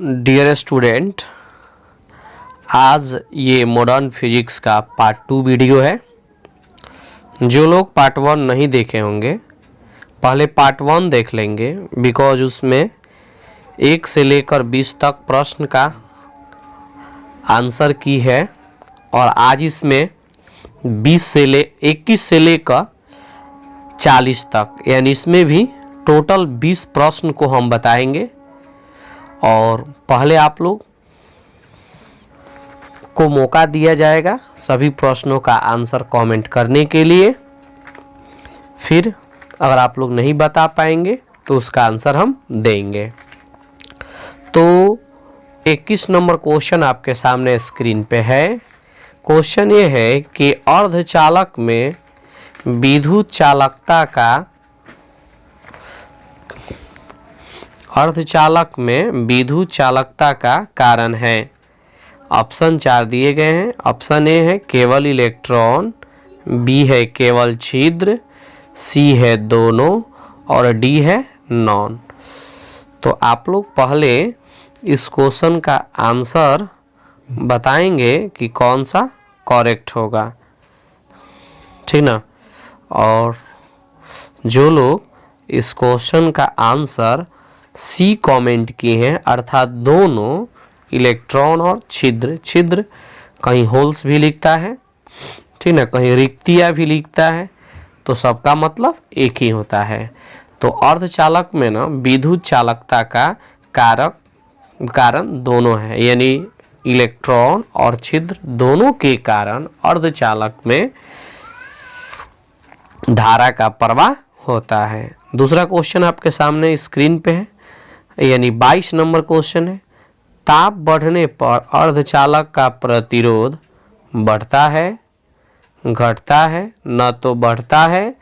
Dear student, आज ये modern physics का पार्ट 2 वीडियो है। जो लोग पार्ट 1 नहीं देखे होंगे पहले पार्ट 1 देख लेंगे, बिकॉज उसमें 1 से लेकर 20 तक प्रश्न का आंसर की है और आज इसमें 21 से लेकर 40 तक, यानी इसमें भी टोटल 20 प्रश्न को हम बताएंगे। और पहले आप लोग को मौका दिया जाएगा सभी प्रश्नों का आंसर कमेंट करने के लिए। फिर अगर आप लोग नहीं बता पाएंगे तो उसका आंसर हम देंगे। तो 21 नंबर क्वेश्चन आपके सामने स्क्रीन पे है। क्वेश्चन ये है कि अर्धचालक में विद्युत चालकता का कारण है। ऑप्शन 4 दिए गए हैं। ऑप्शन ए है केवल इलेक्ट्रॉन, बी है केवल छिद्र, सी है दोनों और डी है नॉन। तो आप लोग पहले इस क्वेश्चन का आंसर बताएंगे कि कौन सा करेक्ट होगा, ठीक ना। और जो लोग इस क्वेश्चन का आंसर सी कमेंट किए हैं, अर्थात दोनों इलेक्ट्रॉन और छिद्र कहीं होल्स भी लिखता है, ठीक ना, कहीं रिक्तियाँ भी लिखता है, तो सबका मतलब एक ही होता है। तो अर्धचालक में ना विद्युत चालकता का कारण दोनों है, यानी इलेक्ट्रॉन और छिद्र दोनों के कारण अर्धचालक में धारा का प्रवाह होता है। दूसरा क्वेश्चन आपके सामने स्क्रीन पे है, यानी 22 नंबर क्वेश्चन है। ताप बढ़ने पर अर्धचालक का प्रतिरोध बढ़ता है, घटता है, न तो बढ़ता है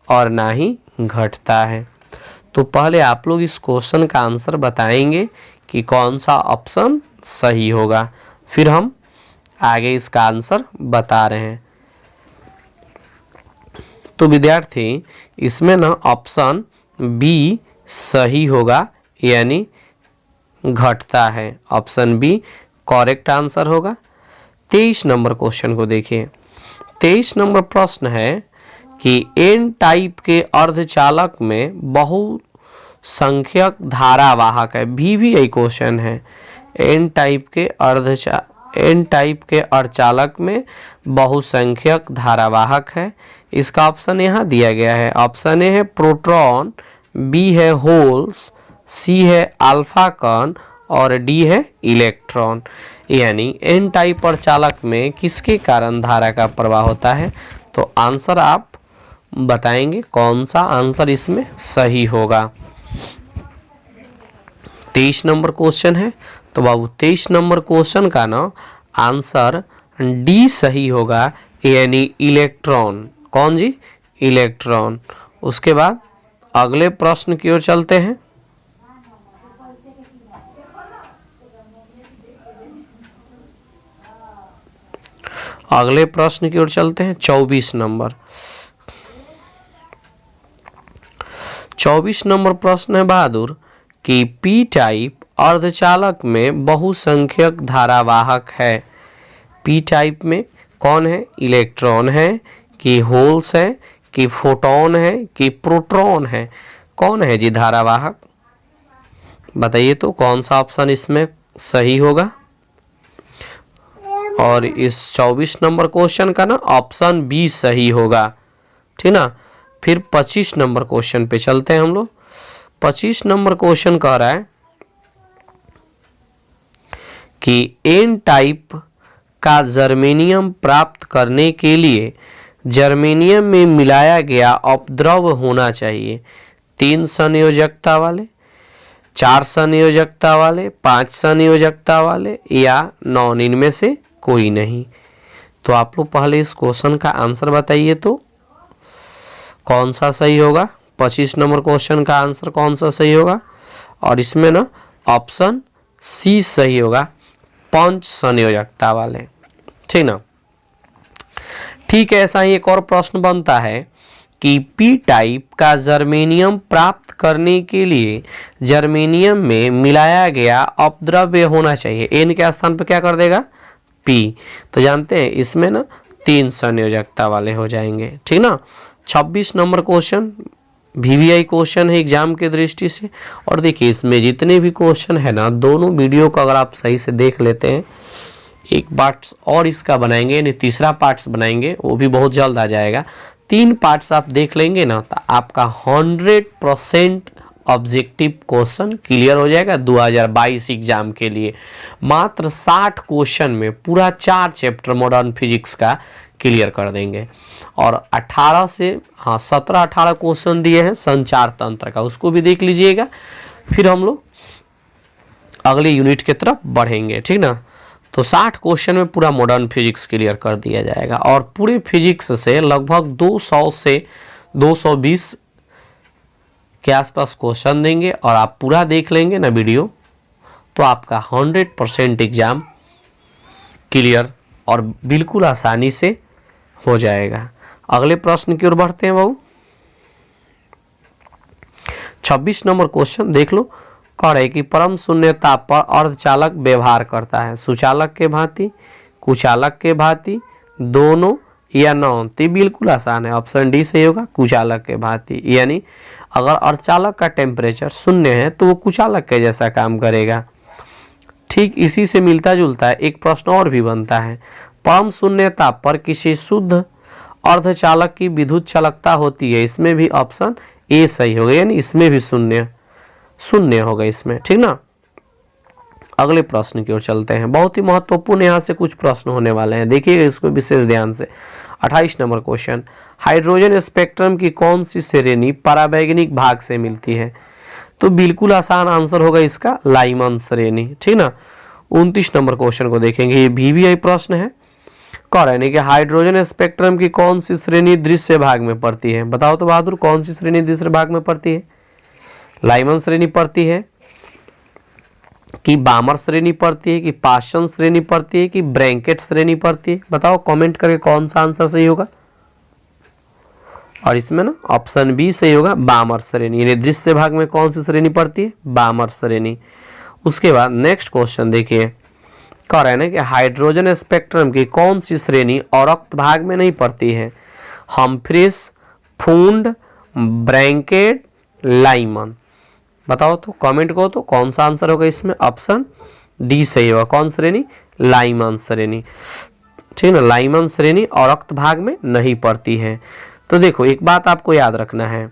और ना ही घटता है। तो पहले आप लोग इस क्वेश्चन का आंसर बताएंगे कि कौन सा ऑप्शन सही होगा, फिर हम आगे इसका आंसर बता रहे हैं। तो विद्यार्थी इसमें ना ऑप्शन बी सही होगा, यानी घटता है। ऑप्शन बी करेक्ट आंसर होगा। 23 नंबर क्वेश्चन को देखिए। 23 नंबर प्रश्न है कि एन टाइप के अर्धचालक में बहुसंख्यक धारावाहक है। भी यही क्वेश्चन है। एन टाइप के अर्धचालक में बहुसंख्यक धारावाहक है। इसका ऑप्शन यहाँ दिया गया है। ऑप्शन ए है प्रोटॉन, बी है होल्स, सी है अल्फा कण और डी है इलेक्ट्रॉन। यानी एन टाइप अर्धचालक में किसके कारण धारा का प्रवाह होता है, तो आंसर आप बताएंगे कौन सा आंसर इसमें सही होगा। 23 नंबर क्वेश्चन है, तो बाबू 23 नंबर क्वेश्चन का ना आंसर डी सही होगा, यानी इलेक्ट्रॉन। कौन जी? इलेक्ट्रॉन। उसके बाद अगले प्रश्न की ओर चलते हैं। अगले प्रश्न की ओर चलते हैं। 24 नंबर 24 नंबर प्रश्न है बहादुर कि पी टाइप अर्धचालक में बहुसंख्यक धारावाहक है। पी टाइप में कौन है? इलेक्ट्रॉन है कि होल्स है कि फोटोन है कि प्रोटॉन है? कौन है जी धारावाहक? बताइए तो कौन सा ऑप्शन इसमें सही होगा। और इस 24 नंबर क्वेश्चन का ना ऑप्शन बी सही होगा, ठीक ना। फिर 25 नंबर क्वेश्चन पे चलते हैं हम लोग। 25 नंबर क्वेश्चन कह रहा है कि एन टाइप का जर्मेनियम प्राप्त करने के लिए जर्मेनियम में मिलाया गया अपद्रव होना चाहिए। 3 संयोजकता वाले, 4 संयोजकता वाले, 5 संयोजकता वाले या नॉन, इनमें से कोई नहीं। तो आप लोग पहले इस क्वेश्चन का आंसर बताइए तो कौन सा सही होगा। 25 नंबर क्वेश्चन का आंसर कौन सा सही होगा, और इसमें ना ऑप्शन सी सही होगा, 5 संयोजकता वाले, ठीक ना। ठीक है, ऐसा ही एक और प्रश्न बनता है कि पी टाइप का जर्मेनियम प्राप्त करने के लिए जर्मेनियम में मिलाया गया अपद्रव्य होना चाहिए। N के स्थान पर क्या कर देगा? P। तो जानते हैं इसमें ना 3 संयोजकता वाले हो जाएंगे, ठीक ना। 26 नंबर क्वेश्चन VVI क्वेश्चन है एग्जाम के दृष्टि से। और देखिए इसमें जितने भी क्वेश्चन है ना, दोनों वीडियो को अगर आप सही से देख लेते हैं, एक पार्ट्स और इसका बनाएंगे, यानी तीसरा पार्ट्स बनाएंगे, वो भी बहुत जल्द आ जाएगा। 3 पार्ट्स आप देख लेंगे ना तो आपका 100% ऑब्जेक्टिव क्वेश्चन क्लियर हो जाएगा 2022 एग्जाम के लिए। मात्र 60 क्वेश्चन में पूरा 4 चैप्टर मॉडर्न फिजिक्स का क्लियर कर देंगे। और 17-18 क्वेश्चन दिए हैं संचार तंत्र का, उसको भी देख लीजिएगा। फिर हम लोग अगले यूनिट की तरफ बढ़ेंगे, ठीक ना। तो 60 क्वेश्चन में पूरा मॉडर्न फिजिक्स क्लियर कर दिया जाएगा और पूरे फिजिक्स से लगभग 200 से 220 के आसपास क्वेश्चन देंगे और आप पूरा देख लेंगे ना वीडियो, तो आपका 100% एग्जाम क्लियर और बिल्कुल आसानी से हो जाएगा। अगले प्रश्न की ओर बढ़ते हैं बाबू। 26 नंबर क्वेश्चन देख लो। कह रहे कि परम शून्यता पर अर्धचालक व्यवहार करता है सुचालक के भांति, कुचालक के भांति, दोनों या नॉन। तो बिल्कुल आसान है, ऑप्शन डी सही होगा, कुचालक के भांति। यानी अगर अर्धचालक का टेम्परेचर 0 है तो वो कुचालक के जैसा काम करेगा। ठीक इसी से मिलता जुलता है एक प्रश्न और भी बनता है। परम शून्यता पर किसी शुद्ध अर्धचालक की विद्युत चालकता होती है। इसमें भी ऑप्शन ए सही होगा, यानी इसमें भी शून्य होगा इसमें, ठीक ना। अगले प्रश्न की ओर चलते हैं। बहुत ही महत्वपूर्ण यहाँ से कुछ प्रश्न होने वाले हैं, देखिएगा इसको विशेष ध्यान से। 28 नंबर क्वेश्चन, हाइड्रोजन स्पेक्ट्रम की कौन सी श्रेणी परावैज्ञानिक भाग से मिलती है? तो बिल्कुल आसान आंसर होगा इसका लाइमन श्रेणी, ठीक ना। 29 नंबर क्वेश्चन को देखेंगे, ये VVI प्रश्न है। कह रहे हैं कि हाइड्रोजन स्पेक्ट्रम की कौन सी श्रेणी दृश्य भाग में पड़ती है? बताओ तो बहादुर, कौन सी श्रेणी दृश्य भाग में पड़ती है? लाइमन श्रेणी पड़ती है कि बामर श्रेणी पड़ती है कि पाशन श्रेणी पड़ती है कि ब्रैकेट श्रेणी पड़ती है? बताओ कमेंट करके कौन सा आंसर सही होगा। और इसमें ना ऑप्शन बी सही होगा, बामर श्रेणी। यानी दृश्य भाग में कौन सी श्रेणी पड़ती है? बामर श्रेणी। उसके बाद नेक्स्ट क्वेश्चन देखिए, कह रहे हैं ना कि हाइड्रोजन स्पेक्ट्रम की कौन सी श्रेणी अवरक्त भाग में नहीं पड़ती है? Humphreys, Pfund, Brackett, Lyman. बताओ तो कमेंट करो तो कौन सा आंसर होगा इसमें? ऑप्शन डी सही होगा। कौन श्रेणी? लाइमन श्रेणी, ठीक है ना। लाइमन श्रेणी अवरक्त भाग में नहीं पड़ती है। तो देखो एक बात आपको याद रखना है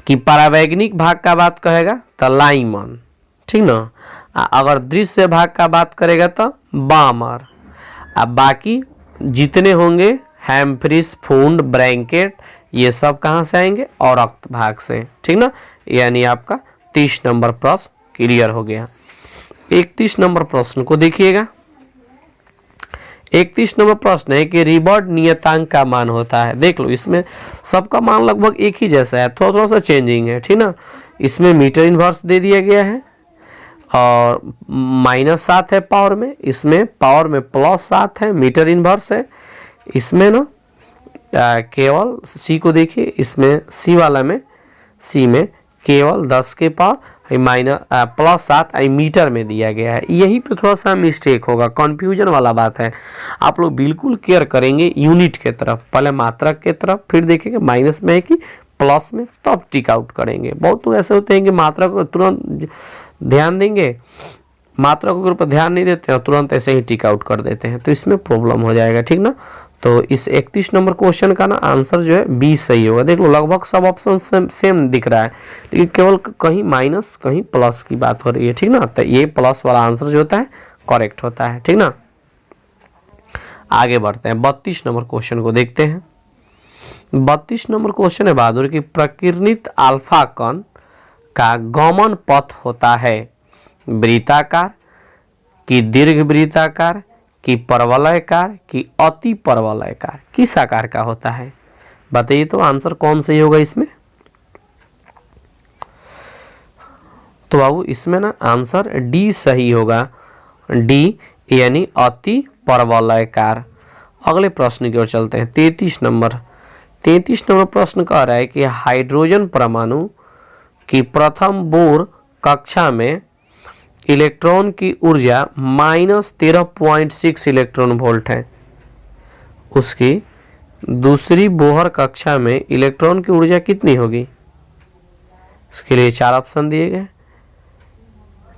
कि परावैज्ञानिक भाग का बात कहेगा तो लाइमन, ठीक ना। अगर दृश्य भाग का बात करेगा तो बामर। अब बाकी जितने होंगे हैम्फ्रीज, फुंड, ब्रैकेट, ये सब कहाँ से आएंगे? अवरक्त भाग से, ठीक ना। यानी आपका 30 नंबर प्रश्न क्लियर हो गया। 31 नंबर प्रश्न को देखिएगा। 31 नंबर प्रश्न है कि रिबर्ड नियतांक का मान होता है। देख लो इसमें सबका मान लगभग एक ही जैसा है, थोड़ा सा चेंजिंग है, ठीक ना। इसमें मीटर इनवर्स दे दिया गया है और -7 है पावर में, इसमें पावर में +7 है, मीटर इनवर्स है। इसमें ना केवल सी को देखिए, इसमें सी वाला में सी में केवल 10 के पावर +7 मीटर में दिया गया है। यही पे थोड़ा सा मिस्टेक होगा, कंफ्यूजन वाला बात है। आप लोग बिल्कुल केयर करेंगे यूनिट के तरफ, पहले मात्रक के तरफ, फिर देखेंगे माइनस में है कि प्लस में, तब टिक आउट करेंगे। बहुत तो ऐसे होते हैं कि मात्रक को तुरंत ध्यान देंगे, मात्रक के ऊपर ध्यान नहीं देते हैं, तुरंत ऐसे ही टिक आउट कर देते हैं, तो इसमें प्रॉब्लम हो जाएगा, ठीक ना। तो इस 31 नंबर क्वेश्चन का ना आंसर जो है बी सही होगा। देख लो लगभग सब ऑप्शन सेम दिख रहा है, लेकिन केवल कहीं माइनस कहीं प्लस की बात हो रही है, ठीक ना। तो ये प्लस वाला आंसर जो होता है करेक्ट होता है, ठीक ना। आगे बढ़ते हैं, 32 नंबर क्वेश्चन को देखते हैं। 32 नंबर क्वेश्चन है बहादुर की प्रकीर्णित अल्फा कण का गमन पथ होता है वृत्ताकार कि दीर्घ वृत्ताकार कि परवलयकार कि अति परवलयकार, किस आकार का होता है? बताइए तो आंसर कौन सही होगा इसमें? तो बाबू इसमें ना आंसर डी सही होगा, डी यानी अति परवलयकार। अगले प्रश्न की ओर चलते हैं, 33 नंबर 33 नंबर प्रश्न कह रहा है कि हाइड्रोजन परमाणु की प्रथम बोर कक्षा में इलेक्ट्रॉन की ऊर्जा -13.6 इलेक्ट्रॉन वोल्ट है। उसकी दूसरी बोहर कक्षा में इलेक्ट्रॉन की ऊर्जा कितनी होगी? इसके लिए 4 ऑप्शन दिए गए।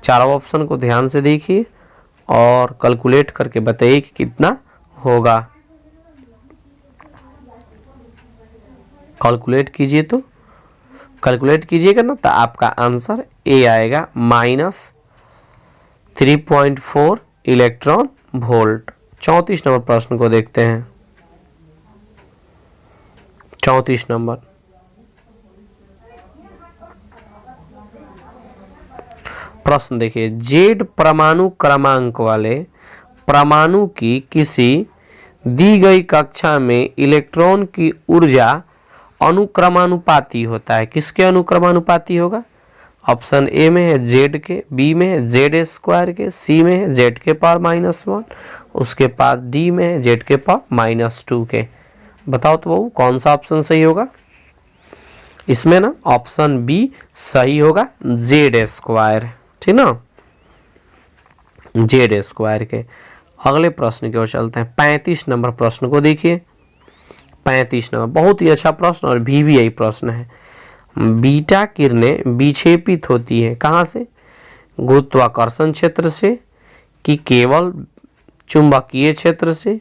चारों ऑप्शन को ध्यान से देखिए और कैलकुलेट करके बताइए कि कितना होगा। कैलकुलेट कीजिए, तो कैलकुलेट कीजिएगा ना तो आपका आंसर ए आएगा -3.4 इलेक्ट्रॉन वोल्ट। 34 नंबर प्रश्न को देखते हैं। 34 नंबर, प्रश्न देखिए, जेड परमाणु क्रमांक वाले परमाणु की किसी दी गई कक्षा में इलेक्ट्रॉन की ऊर्जा अनुक्रमानुपाती होता है। किसके अनुक्रमानुपाती होगा? ऑप्शन ए में है जेड के, बी में है जेड स्क्वायर के, सी में है जेड के पावर -1, उसके बाद डी में है जेड के पावर -2 के। बताओ तो बहू कौन सा ऑप्शन सही होगा? इसमें ना ऑप्शन बी सही होगा, जेड स्क्वायर, ठीक ना, जेड स्क्वायर के। अगले प्रश्न की ओर चलते हैं। 35 नंबर प्रश्न को देखिए। 35 नंबर बहुत ही अच्छा प्रश्न और VVI प्रश्न है। बीटा किरणें विक्षेपित होती है कहाँ से? गुरुत्वाकर्षण क्षेत्र से, कि केवल चुंबकीय क्षेत्र से,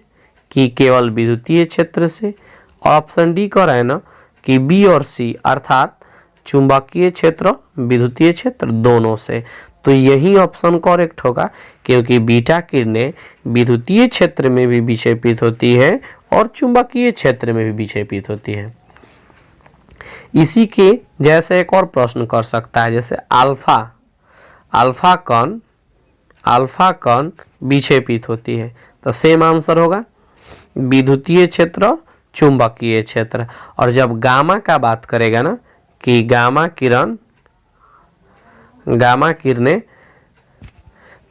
कि केवल विद्युतीय क्षेत्र से। ऑप्शन डी कह रहा है ना कि बी और सी, अर्थात चुंबकीय क्षेत्र विद्युतीय क्षेत्र दोनों से। तो यही ऑप्शन करेक्ट होगा, क्योंकि बीटा किरणें विद्युतीय क्षेत्र में भी विक्षेपित होती है और चुंबकीय क्षेत्र में भी विक्षेपित होती है। इसी के जैसे एक और प्रश्न कर सकता है, जैसे अल्फा कण विक्षेपित होती है, तो सेम आंसर होगा विद्युतीय क्षेत्र चुंबकीय क्षेत्र। और जब गामा का बात करेगा ना कि गामा किरणें,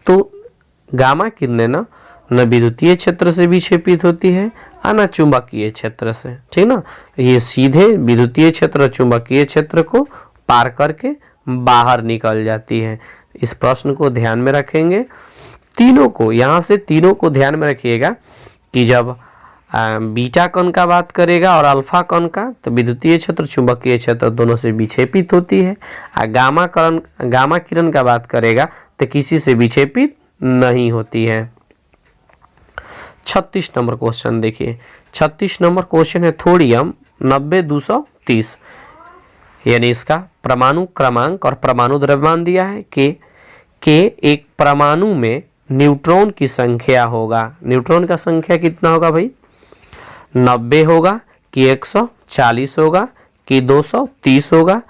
तो गामा किरणें ना विद्युतीय क्षेत्र से विक्षेपित होती है और न चुंबकीय क्षेत्र से, ठीक ना। ये सीधे विद्युतीय क्षेत्र चुंबकीय क्षेत्र को पार करके बाहर निकल जाती है। इस प्रश्न को ध्यान में रखेंगे। तीनों को, यहाँ से तीनों को ध्यान में रखिएगा कि जब बीटा कण का बात करेगा और अल्फा कण का, तो विद्युतीय क्षेत्र चुंबकीय क्षेत्र दोनों से विक्षेपित होती है। और गामा किरण का बात करेगा तो किसी से विक्षेपित नहीं होती है। 36 नंबर क्वेश्चन देखिए। 36 नंबर क्वेश्चन है थोरियम 90230, यानी इसका परमाणु क्रमांक और परमाणु द्रव्यमान दिया है कि एक परमाणु में न्यूट्रॉन की संख्या होगा। न्यूट्रॉन का संख्या कितना होगा भाई? 90 होगा, कि 140 होगा, कि 230 होगा,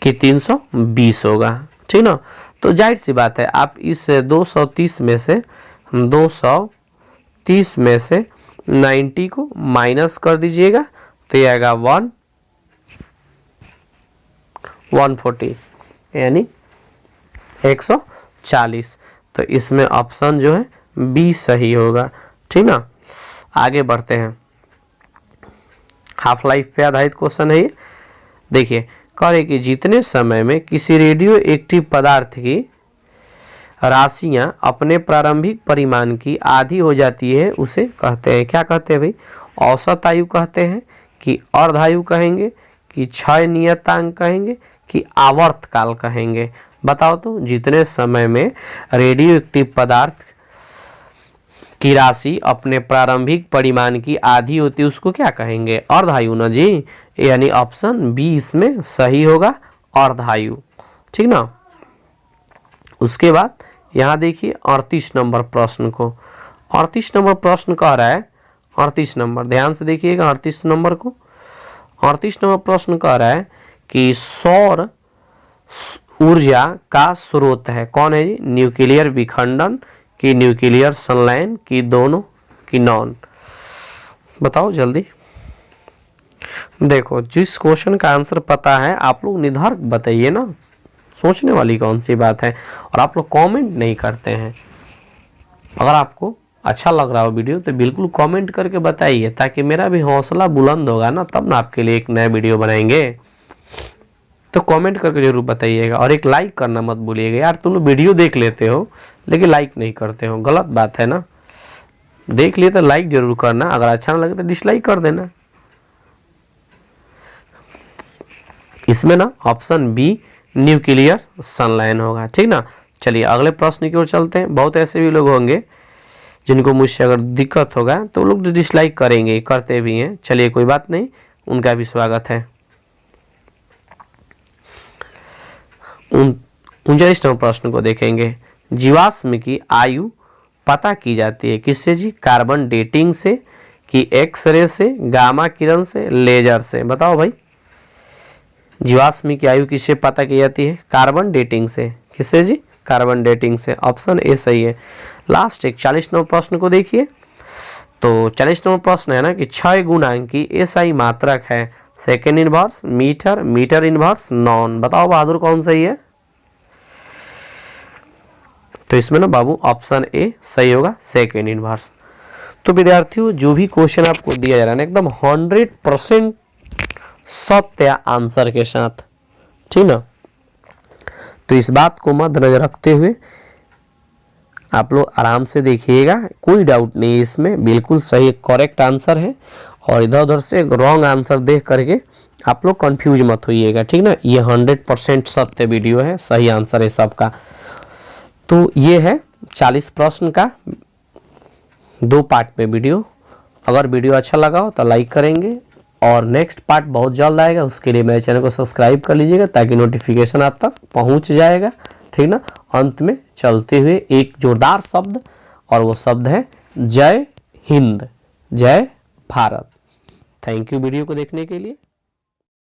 कि 320 होगा, ठीक ना। तो जाहिर सी बात है, आप इस 230 में से 90 को माइनस कर दीजिएगा तो ये आएगा 140, यानी 140। तो इसमें ऑप्शन जो है बी सही होगा, ठीक ना। आगे बढ़ते हैं। हाफ लाइफ पे आधारित क्वेश्चन है ये। देखिए, कह रहे कि जितने समय में किसी रेडियो एक्टिव पदार्थ की राशियां अपने प्रारंभिक परिमाण की आधी हो जाती है, उसे कहते हैं, क्या कहते हैं भाई? औसत आयु कहते हैं, कि अर्धायु कहेंगे, कि क्षय नियतांक कहेंगे, कि आवर्तकाल कहेंगे। बताओ तो, जितने समय में रेडियो एक्टिव पदार्थ की राशि अपने प्रारंभिक परिमाण की आधी होती है उसको क्या कहेंगे? अर्धायु ना जी, यानी ऑप्शन बी इसमें सही होगा, अर्धायु, ठीक ना। उसके बाद यहाँ देखिए 38 नंबर प्रश्न को। 38 नंबर प्रश्न कह रहा है, 38 नंबर ध्यान से देखिएगा 38 नंबर को। 38 नंबर प्रश्न कह रहा है कि सौर ऊर्जा का स्रोत है कौन है जी? न्यूक्लियर विखंडन, कि न्यूक्लियर संलयन, कि दोनों, कि नॉन। बताओ जल्दी। देखो, जिस क्वेश्चन का आंसर पता है आप लोग निर्धारक बताइए ना, सोचने वाली कौन सी बात है। और आप लोग कमेंट नहीं करते हैं। अगर आपको अच्छा लग रहा हो वीडियो तो बिल्कुल कमेंट करके बताइए, ताकि मेरा भी हौसला बुलंद होगा ना, तब ना आपके लिए एक नया वीडियो बनाएंगे। तो कमेंट करके जरूर बताइएगा, और एक लाइक करना मत भूलिएगा। यार तुम लोग वीडियो देख लेते हो लेकिन लाइक नहीं करते हो, गलत बात है ना। देख लिए तो लाइक जरूर करना, अगर अच्छा ना लगे तो डिसलाइक कर देना। इसमें ना ऑप्शन बी न्यूक्लियर सनलाइन होगा, ठीक ना। चलिए अगले प्रश्न की ओर चलते हैं। बहुत ऐसे भी लोग होंगे जिनको मुझसे अगर दिक्कत होगा तो लोग डिसलाइक करेंगे, करते भी हैं। चलिए कोई बात नहीं, उनका भी स्वागत है। 39वां प्रश्न को देखेंगे। जीवाश्म की आयु पता की जाती है किससे जी? कार्बन डेटिंग से, कि एक्सरे से, गामा किरण से, लेजर से? बताओ भाई, जीवाश्म की आयु किससे पता की जाती है? कार्बन डेटिंग से। किससे जी? कार्बन डेटिंग से। ऑप्शन ए सही है। लास्ट 41वां प्रश्न को देखिए। तो 40वां प्रश्न है ना कि 6 गुणांक की एसआई मात्रक है। Second inverse, metre, metre inverse, none. बताओ बहादुर कौन सही है? तो इसमें ना बाबू ऑप्शन ए सही होगा, सेकेंड इनवर्स। तो विद्यार्थियों जो भी क्वेश्चन आपको दिया जा रहा है ना, एकदम 100% सत्य आंसर के साथ, ठीक ना। तो इस बात को मद्देनजर रखते हुए आप लोग आराम से देखिएगा, कोई डाउट नहीं है इसमें, बिल्कुल सही करेक्ट आंसर है। और इधर उधर से रॉन्ग आंसर देख करके आप लोग कंफ्यूज मत होइएगा, ठीक ना। ये 100% सत्य वीडियो है, सही आंसर है सबका। तो ये है 40 प्रश्न का 2 पार्ट में वीडियो। अगर वीडियो अच्छा लगा हो तो लाइक करेंगे, और नेक्स्ट पार्ट बहुत जल्द आएगा, उसके लिए मेरे चैनल को सब्सक्राइब कर लीजिएगा ताकि नोटिफिकेशन आप तक पहुंच जाएगा, ठीक ना। अंत में चलते हुए एक जोरदार शब्द, और वो शब्द है जय हिंद, जय भारत। थैंक यू वीडियो को देखने के लिए।